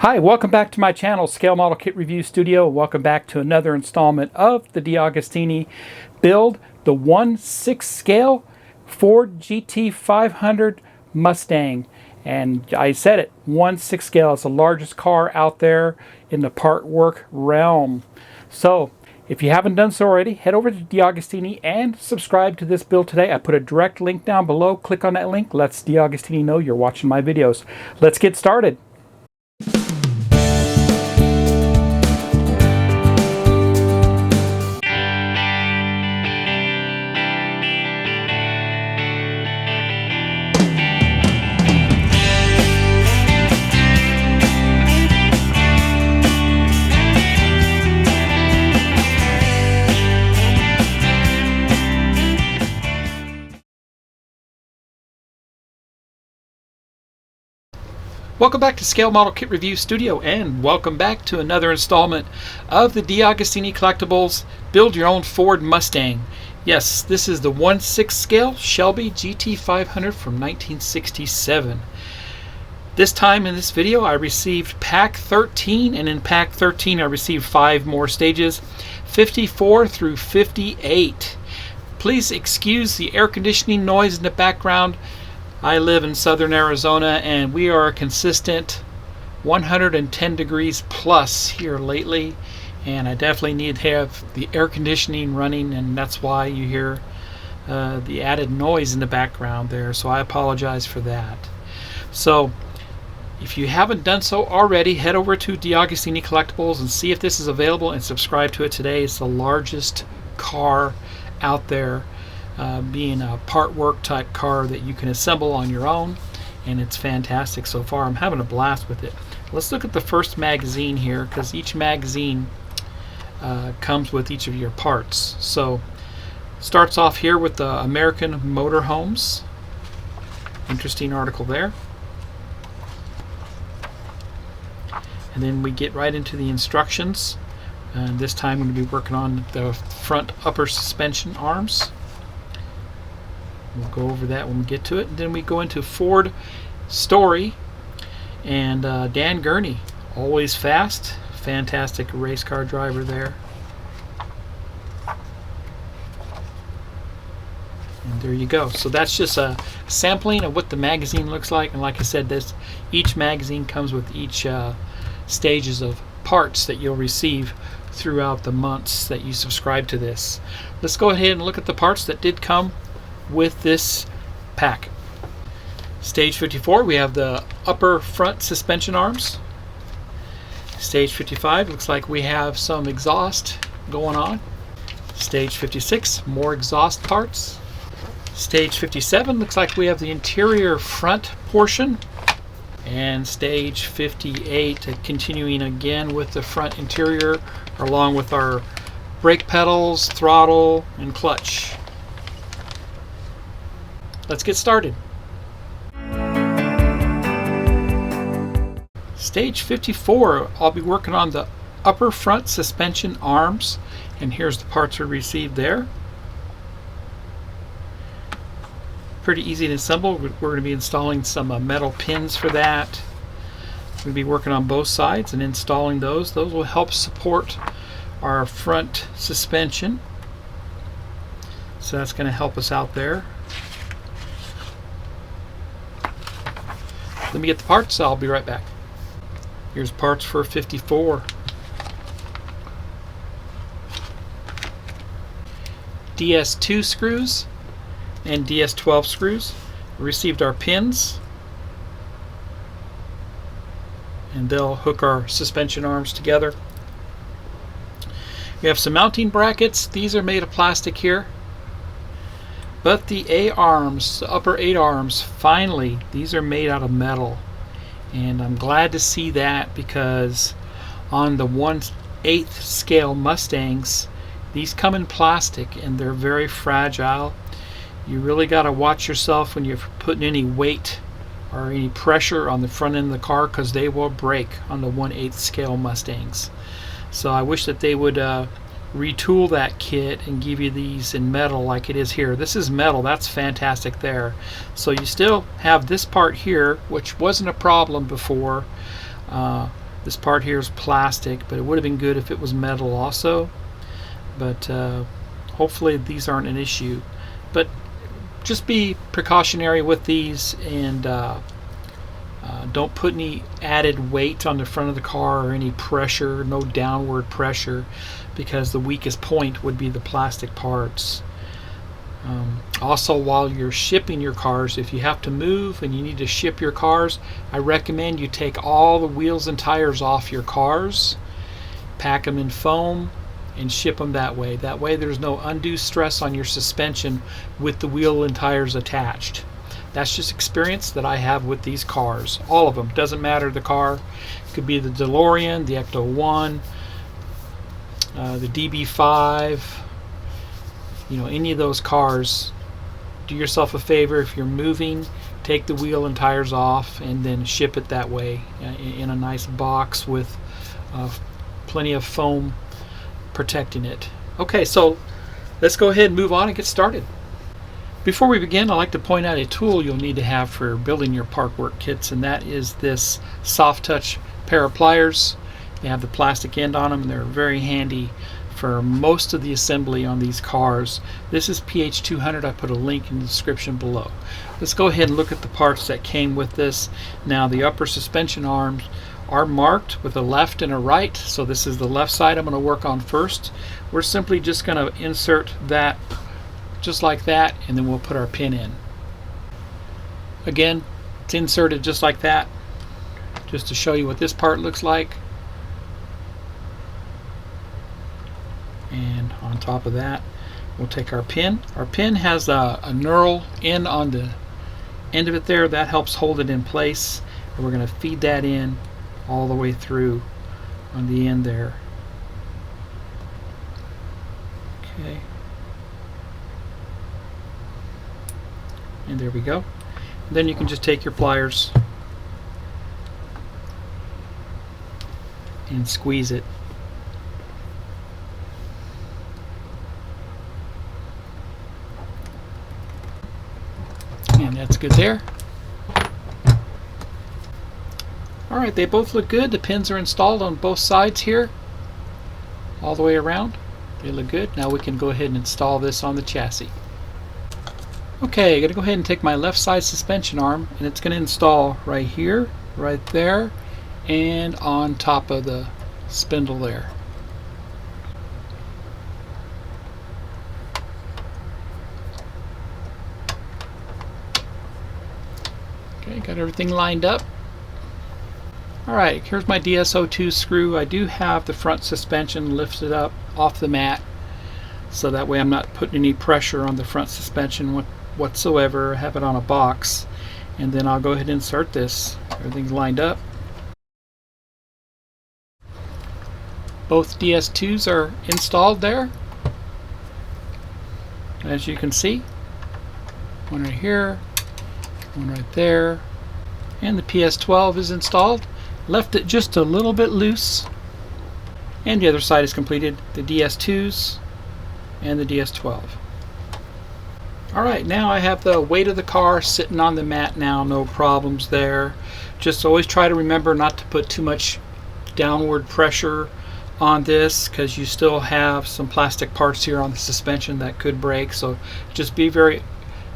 Hi, welcome back to my channel, Scale Model Kit Review Studio. Welcome back to another installment of the DeAgostini build, the 1/6 scale Ford GT500 Mustang. And I said it, 1/6 scale is the largest car out there in the part work realm. So if you haven't done so already, head over to DeAgostini and subscribe to this build today. I put a direct link down below. Click on that link. Lets DeAgostini know you're watching my videos. Let's get started. Welcome back to Scale Model Kit Review Studio, and welcome back to another installment of the DeAgostini Collectibles Build Your Own Ford Mustang. Yes, this is the 1/6 scale Shelby GT500 from 1967. This time in this video I received pack 13, and in pack 13 I received 5 more stages, 54 through 58. Please excuse the air conditioning noise in the background. I live in southern Arizona and we are a consistent 110 degrees plus here lately, and I definitely need to have the air conditioning running, and that's why you hear the added noise in the background there, so I apologize for that. So if you haven't done so already, head over to DeAgostini Collectibles and see if this is available and subscribe to it today. It's the largest car out there, being a part work type car that you can assemble on your own, and it's fantastic so far. I'm having a blast with it. Let's look at the first magazine here, because each magazine comes with each of your parts. So starts off here with the American Motorhomes. Interesting article there. And then we get right into the instructions, and this time I'm going to be working on the front upper suspension arms. We'll go over that when we get to it. And then we go into Ford story, and Dan Gurney, always fast, fantastic race car driver there. And there you go. So that's just a sampling of what the magazine looks like. And like I said, each magazine comes with each stages of parts that you'll receive throughout the months that you subscribe to this. Let's go ahead and look at the parts that did come with this pack. Stage 54, we have the upper front suspension arms. Stage 55, looks like we have some exhaust going on. Stage 56, more exhaust parts. Stage 57, looks like we have the interior front portion. And stage 58, continuing again with the front interior, along with our brake pedals, throttle, and clutch. Let's get started. Stage 54, I'll be working on the upper front suspension arms, and here's the parts we received there. Pretty easy to assemble. We're going to be installing some metal pins for that. We're going to be working on both sides and installing those. Those will help support our front suspension, so that's going to help us out there. Let me get the parts, I'll be right back. Here's parts for 54. DS2 screws and DS12 screws. We received our pins, and they'll hook our suspension arms together. We have some mounting brackets. These are made of plastic here. But the A-arms, the upper 8 arms, finally, these are made out of metal. And I'm glad to see that, because on the 1/8 scale Mustangs, these come in plastic and they're very fragile. You really got to watch yourself when you're putting any weight or any pressure on the front end of the car, because they will break on the 1/8 scale Mustangs. So I wish that they would retool that kit and give you these in metal like it is here. This is metal, that's fantastic there. So you still have this part here, which wasn't a problem before, This part here is plastic, but it would have been good if it was metal also. But hopefully these aren't an issue. But just be precautionary with these, and don't put any added weight on the front of the car or any pressure, no downward pressure, because the weakest point would be the plastic parts. Also, while you're shipping your cars, if you have to move and you need to ship your cars, I recommend you take all the wheels and tires off your cars, pack them in foam, and ship them that way. That way there's no undue stress on your suspension with the wheel and tires attached. That's just experience that I have with these cars. All of them. Doesn't matter the car. It could be the DeLorean, the Ecto 1, the DB5, you know, any of those cars. Do yourself a favor, if you're moving, take the wheel and tires off and then ship it that way in a nice box with plenty of foam protecting it. Okay, so let's go ahead and move on and get started. Before we begin, I'd like to point out a tool you'll need to have for building your park work kits, and that is this soft touch pair of pliers. They have the plastic end on them, and they're very handy for most of the assembly on these cars. This is PH200. I put a link in the description below. Let's go ahead and look at the parts that came with this. Now, the upper suspension arms are marked with a left and a right, so this is the left side I'm going to work on first. We're simply just going to insert that just like that, and then we'll put our pin in. Again, it's inserted just like that, just to show you what this part looks like. And on top of that, we'll take our pin. Our pin has a knurl in on the end of it there. That helps hold it in place. And we're going to feed that in all the way through on the end there. Okay. And there we go. And then you can just take your pliers and squeeze it. And that's good there. Alright, they both look good. The pins are installed on both sides here, all the way around. They look good. Now we can go ahead and install this on the chassis. Okay, I'm going to go ahead and take my left side suspension arm, and it's going to install right here, right there, and on top of the spindle there. Okay, got everything lined up. Alright, here's my DSO2 screw. I do have the front suspension lifted up off the mat, so that way I'm not putting any pressure on the front suspension whatsoever. I have it on a box, and then I'll go ahead and insert this. Everything's lined up. Both DS2s are installed there, as you can see. One right here, one right there, and the PS12 is installed. Left it just a little bit loose, and the other side is completed. The DS2s and the DS12. Alright, now I have the weight of the car sitting on the mat now, no problems there. Just always try to remember not to put too much downward pressure on this, because you still have some plastic parts here on the suspension that could break, so just be very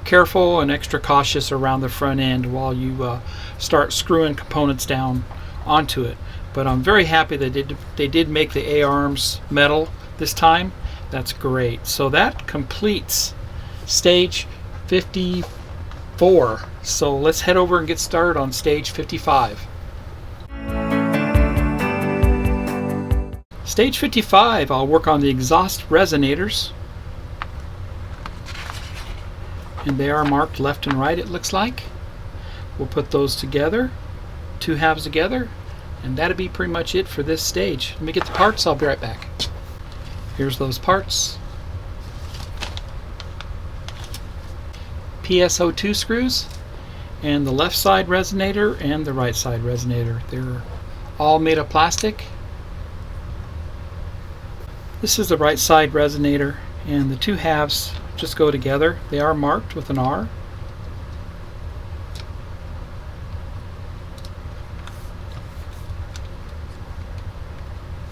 careful and extra cautious around the front end while you start screwing components down onto it. But I'm very happy that they did make the A-arms metal this time. That's great. So that completes stage 54. So let's head over and get started on stage 55. Stage 55, I'll work on the exhaust resonators, and they are marked left and right, it looks like. We'll put those together, two halves together, and that'll be pretty much it for this stage. Let me get the parts, I'll be right back. Here's those parts. PSO2 screws, and the left side resonator and the right side resonator. They're all made of plastic. This is the right side resonator, and the two halves just go together. They are marked with an R.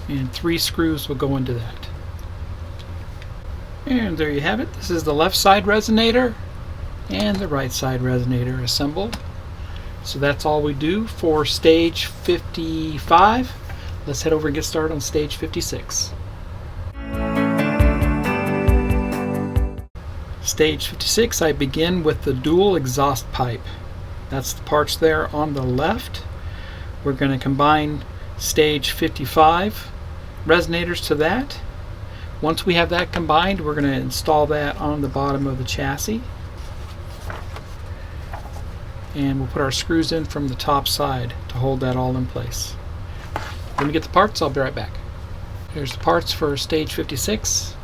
and 3 screws will go into that. And there you have it. This is the left side resonator and the right side resonator assembled. So that's all we do for stage 55. Let's head over and get started on stage 56. Stage 56, I begin with the dual exhaust pipe. That's the parts there on the left. We're going to combine stage 55 resonators to that. Once we have that combined, we're going to install that on the bottom of the chassis. And we'll put our screws in from the top side to hold that all in place. When we get the parts, I'll be right back. Here's the parts for stage 56.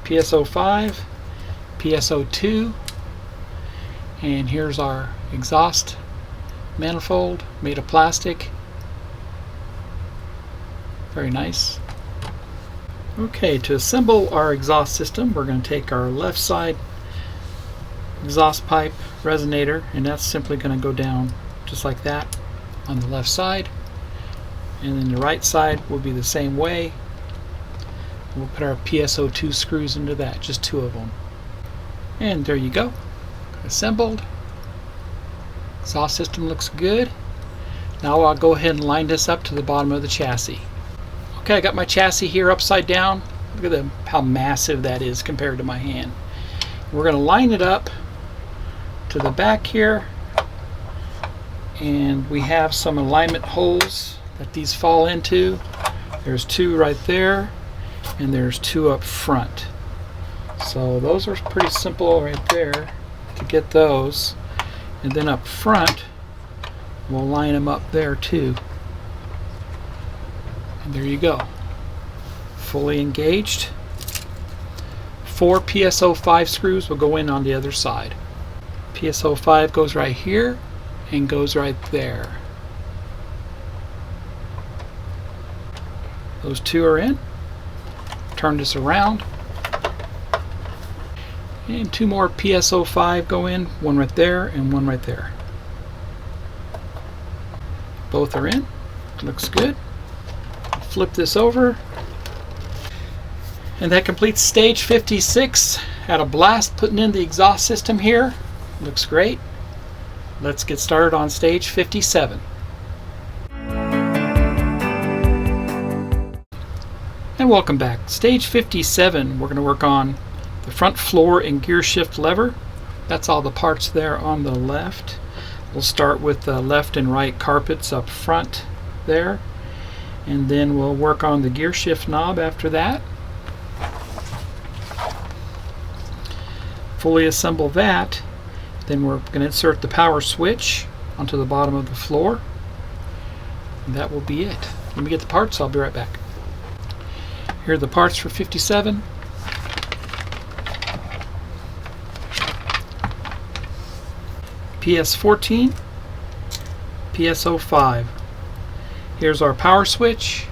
PSO5, PSO2, and here's our exhaust manifold made of plastic. Very nice. Okay, to assemble our exhaust system, we're going to take our left side exhaust pipe resonator, and that's simply going to go down just like that on the left side, and then the right side will be the same way. We'll put our PSO2 screws into that, just 2 of them. And there you go, assembled. Exhaust system looks good. Now I'll go ahead and line this up to the bottom of the chassis. Okay, I got my chassis here upside down. Look at how massive that is compared to my hand. We're going to line it up to the back here, and we have some alignment holes that these fall into. There's 2 right there, and there's 2 up front. So those are pretty simple right there to get those. And then up front, we'll line them up there too. And there you go. Fully engaged. 4 PSO5 screws will go in on the other side. PSO5 goes right here and goes right there. Those 2 are in. Turn this around. And 2 more PSO5 go in, 1 right there and 1 right there. Both are in. Looks good. Flip this over. And that completes stage 56. Had a blast putting in the exhaust system here. Looks great. Let's get started on stage 57. And welcome back. Stage 57, we're going to work on the front floor and gear shift lever. That's all the parts there on the left. We'll start with the left and right carpets up front there, and then we'll work on the gear shift knob after that. Fully assemble that. Then we're going to insert the power switch onto the bottom of the floor. And that will be it. Let me get the parts, I'll be right back. Here are the parts for 57. PS14, PSO5. Here's our power switch.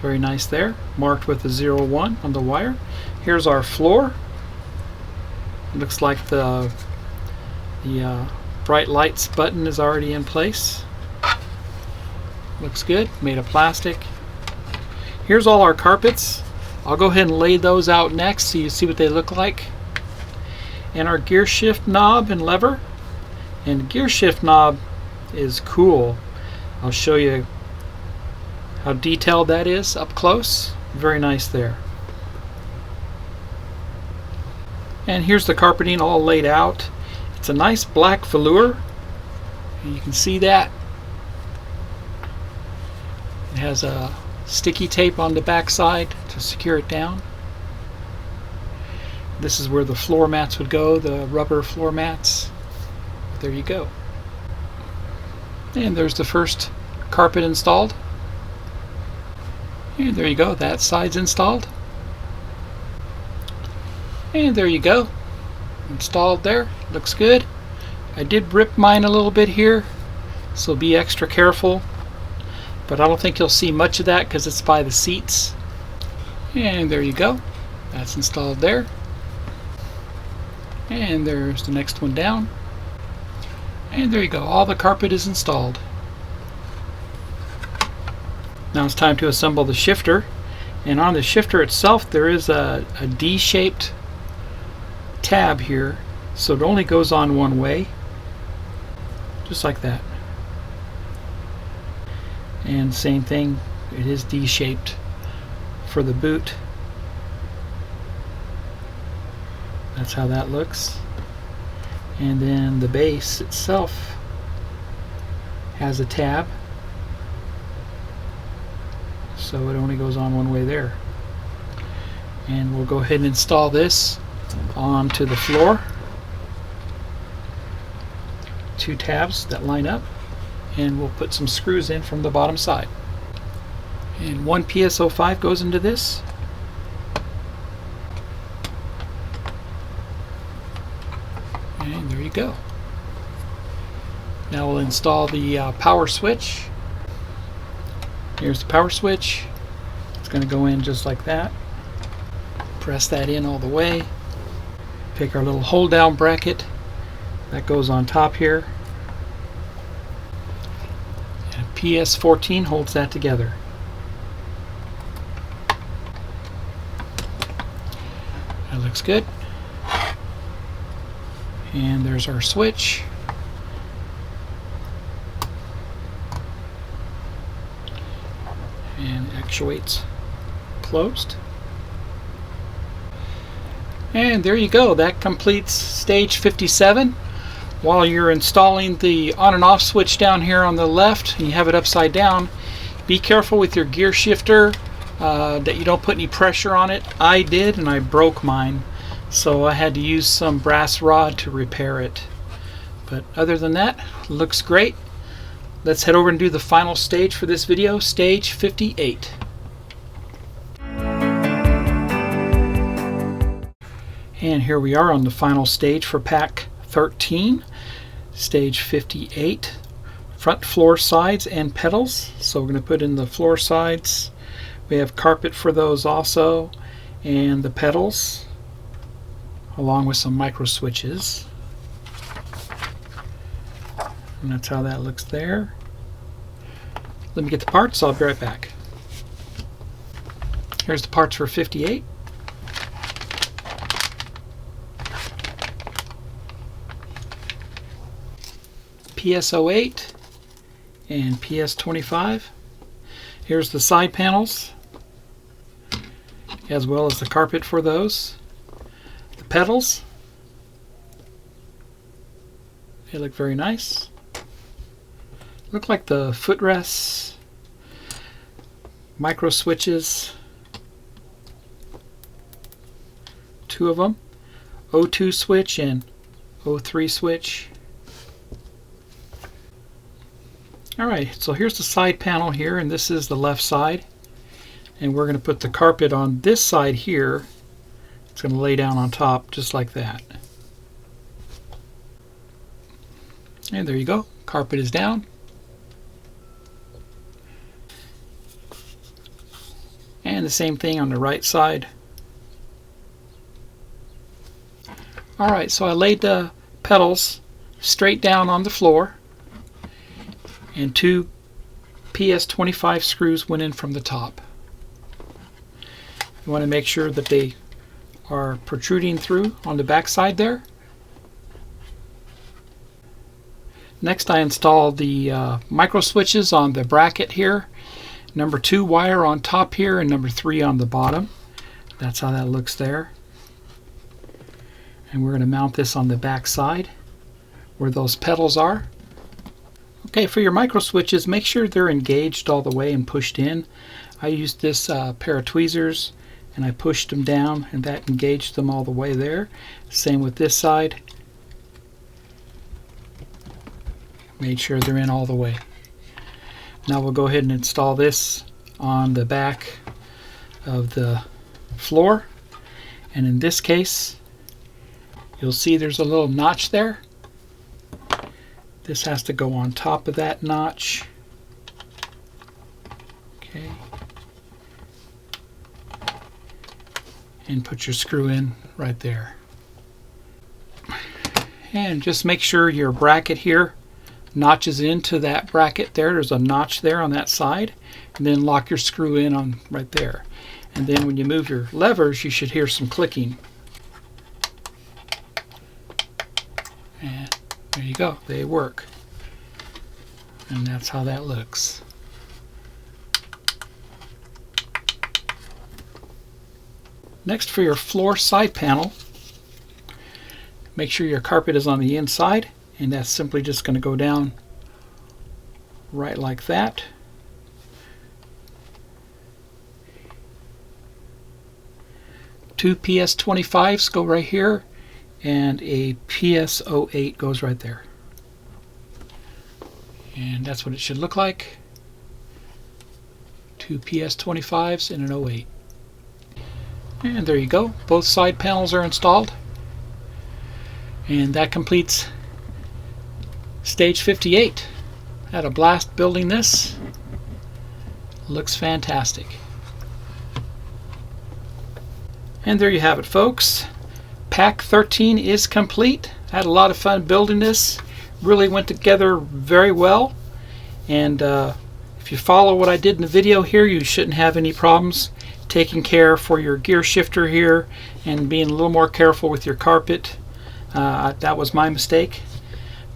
Very nice there, marked with a 01 on the wire. Here's our floor. It looks like the bright lights button is already in place. Looks good, made of plastic. Here's all our carpets. I'll go ahead and lay those out next so you see what they look like. And our gear shift knob and lever. And the gear shift knob is cool. I'll show you how detailed that is up close. Very nice there. And here's the carpeting all laid out. It's a nice black velour. You can see that. It has a sticky tape on the back side to secure it down. This is where the floor mats would go, the rubber floor mats. There you go. And there's the first carpet installed. And there you go, that side's installed. And there you go, installed there. Looks good. I did rip mine a little bit here, so be extra careful. But I don't think you'll see much of that because it's by the seats. And there you go, that's installed there. And there's the next one down. And there you go, all the carpet is installed. Now it's time to assemble the shifter. And on the shifter itself there is a D-shaped tab here, so it only goes on one way, just like that. And same thing, it is D-shaped for the boot. That's how that looks. And then the base itself has a tab, so it only goes on one way there. And we'll go ahead and install this onto the floor. Two tabs that line up, and we'll put some screws in from the bottom side. And one PS05 goes into this. And there you go. Now we'll install the power switch. Here's the power switch. It's going to go in just like that. Press that in all the way. Pick our little hold down bracket that goes on top here. And PS14 holds that together. That looks good. And there's our switch. And actuates closed. And there you go, that completes stage 57. While you're installing the on and off switch down here on the left, and you have it upside down, be careful with your gear shifter that you don't put any pressure on it. I did, and I broke mine, so I had to use some brass rod to repair it. But other than that, looks great. Let's head over and do the final stage for this video, stage 58. And here we are on the final stage for pack 13, stage 58, front floor sides and pedals. So we're going to put in the floor sides. We have carpet for those also, and the pedals, along with some micro switches. And that's how that looks there. Let me get the parts, I'll be right back. Here's the parts for 58. PS08 and PS25. Here's the side panels, as well as the carpet for those. The pedals, they look very nice. Look like the footrests, micro switches, two of them, O2 switch and O3 switch. Alright, so here's the side panel here, and this is the left side. And we're going to put the carpet on this side here. It's going to lay down on top just like that. And there you go. Carpet is down. And the same thing on the right side. Alright, so I laid the pedals straight down on the floor, and two PS25 screws went in from the top. You want to make sure that they are protruding through on the back side there. Next, I installed the micro switches on the bracket here. Number 2 wire on top here and number 3 on the bottom. That's how that looks there. And we're going to mount this on the back side where those pedals are. Okay, for your micro switches, make sure they're engaged all the way and pushed in. I used this pair of tweezers and I pushed them down, and that engaged them all the way there. Same with this side. Made sure they're in all the way. Now we'll go ahead and install this on the back of the floor. And in this case, you'll see there's a little notch there. This has to go on top of that notch. Okay. And put your screw in right there. And just make sure your bracket here notches into that bracket there. There's a notch there on that side, and then lock your screw in on right there. And then when you move your levers, you should hear some clicking. And there you go, they work. And that's how that looks. Next, for your floor side panel, make sure your carpet is on the inside, and that's simply just going to go down right like that. Two PS25s go right here, and a PS08 goes right there. And that's what it should look like. Two PS25s and an 08. And there you go. Both side panels are installed. And that completes stage 58. Had a blast building this. Looks fantastic. And there you have it, folks. Pack 13 is complete. Had a lot of fun building this. Really went together very well. And if you follow what I did in the video here, you shouldn't have any problems taking care for your gear shifter here and being a little more careful with your carpet. That was my mistake,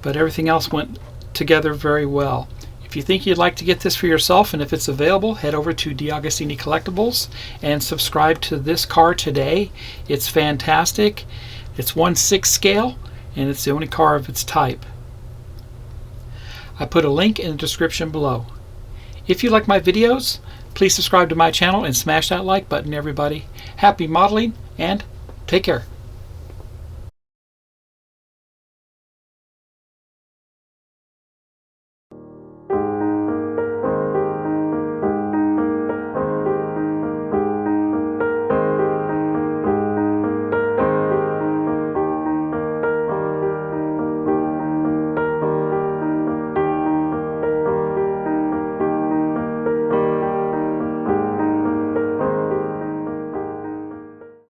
but everything else went together very well. If you think you'd like to get this for yourself, and if it's available, head over to DeAgostini Collectibles and subscribe to this car today. It's fantastic. It's 1/6 scale, and it's the only car of its type. I put a link in the description below. If you like my videos, please subscribe to my channel and smash that like button, everybody. Happy modeling, and take care.